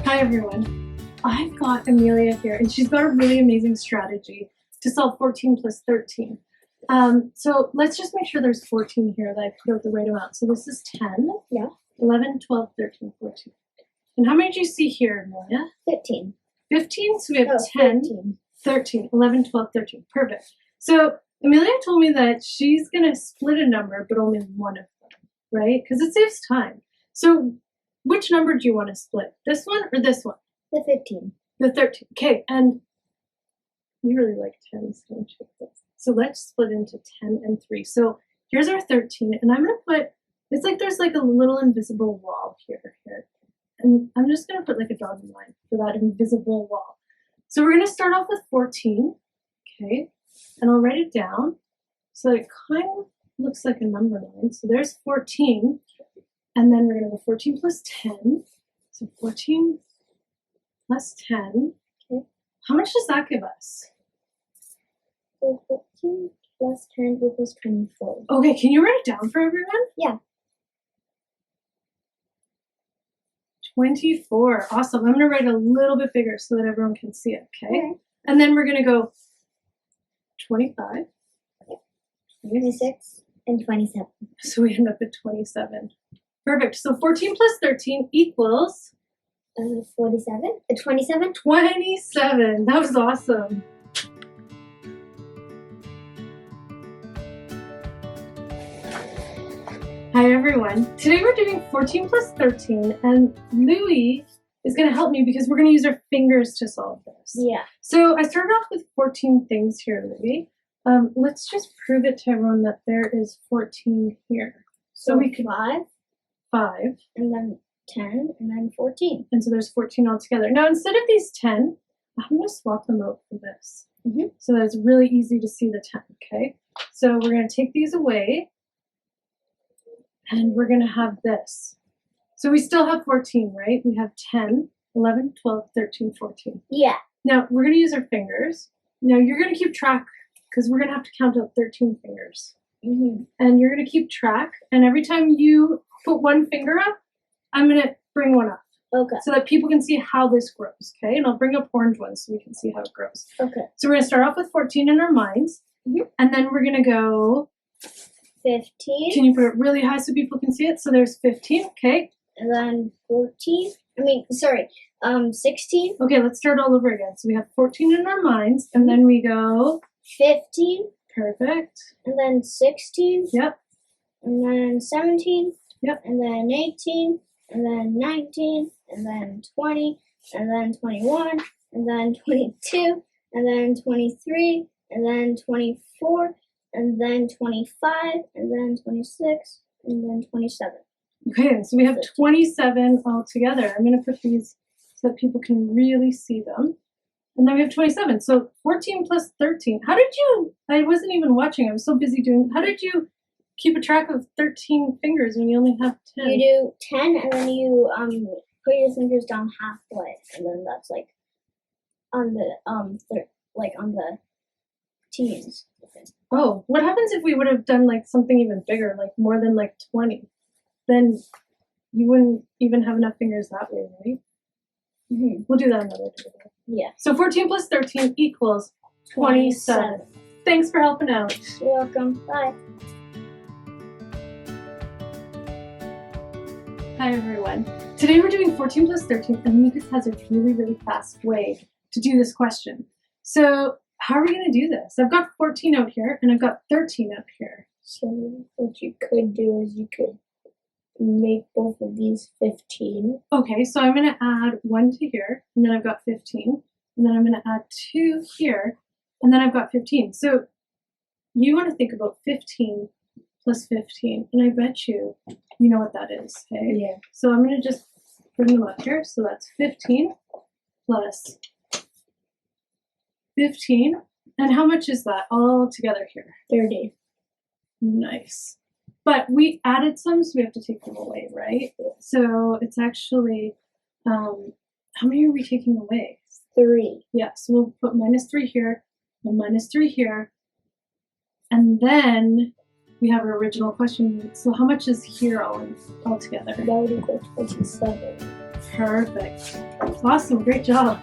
Hi everyone. I've got Amelia here and she's got a really amazing strategy to solve 14 plus 13. So let's just make sure there's 14 here that I put out the right amount. So this is 10, Yeah. 11, 12, 13, 14. And how many do you see here, Amelia? 15. 15? So we have 10, 13. 13, 11, 12, 13. Perfect. So Amelia told me that she's going to split a number, but only one of them, right? Because it saves time. So which number do you want to split? This one or this one? The 15. The 13. Okay, and you really like 10s, don't you? So let's split into 10 and 3. So here's our 13, and I'm going to put, it's like there's like a little invisible wall here. And I'm just going to put like a dotted line for that invisible wall. So we're going to start off with 14, okay? And I'll write it down so it kind of looks like a number line. So there's 14, and then we're going to go 14 plus 10. So 14 plus 10. Okay. How much does that give us? So 14 plus 10 equals 24. Okay, can you write it down for everyone? Yeah. 24. Awesome. I'm going to write a little bit bigger so that everyone can see it, okay? Okay. And then we're going to go 25. 26 and 27. So we end up at 27. Perfect. So 14 plus 13 equals 47. 27. 27. That was awesome. Hi everyone. Today we're doing 14 plus 13 and Louie is going to help me because we're going to use our fingers to solve this. Yeah. So I started off with 14 things here, Louie. Let's just prove it to everyone that there is 14 here. So we could 5, 5, and then 10, and then 14. and so there's 14 altogether. Now instead of these 10, I'm going to swap them out for this. So that it's really easy to see the 10, okay? So we're going to take these away, and we're going to have this. So we still have 14, right? We have 10, 11, 12, 13, 14. Yeah. Now we're going to use our fingers. Now you're going to keep track because we're going to have to count out 13 fingers. And you're going to keep track, and every time you put one finger up, I'm going to bring one up. Okay. So that people can see how this grows, okay? And I'll bring up orange ones so we can see how it grows. Okay. So we're going to start off with 14 in our minds, and then we're going to go 15. Can you put it really high so people can see it? So there's 15, okay? And then 14. 16. Okay, let's start all over again. So we have 14 in our minds, and then we go 15. perfect. And then 16. Yep. And then 17. Yep. And then 18. And then 19. And then 20. And then 21. And then 22. And then 23. And then 24. And then 25. And then 26. And then 27. Okay, so we have 27 all together. I'm going to put these so that people can really see them. And then we have 27. So 14 plus 13. How did you, I wasn't even watching. I was so busy doing, how did you keep a track of 13 fingers when you only have 10? You do 10 and then you put your fingers down halfway. And then that's like on the, on the teens. Oh, what happens if we would have done like something even bigger, like more than like 20? Then you wouldn't even have enough fingers that way, right? We'll do that another day. Yeah. So 14 plus 13 equals 27. Thanks for helping out. You're welcome. Bye. Hi everyone. Today we're doing 14 plus 13 and Lucas has a really, really fast way to do this question. So how are we going to do this? I've got 14 out here and I've got 13 up here. So what you could do is you could make both of these 15. Okay, so I'm going to add 1 to here, and then I've got 15, and then I'm going to add 2 here, and then I've got 15. So you want to think about 15 plus 15, and I bet you know what that is, okay? Yeah. So I'm going to just bring them up here. So that's 15 plus 15, and how much is that all together here? 30. Nice. But we added some, so we have to take them away, right? So it's actually, how many are we taking away? 3. Yeah, so we'll put -3 here, and -3 here. And then we have our original question. So how much is here all together? That would equal 27. Perfect. Awesome. Great job.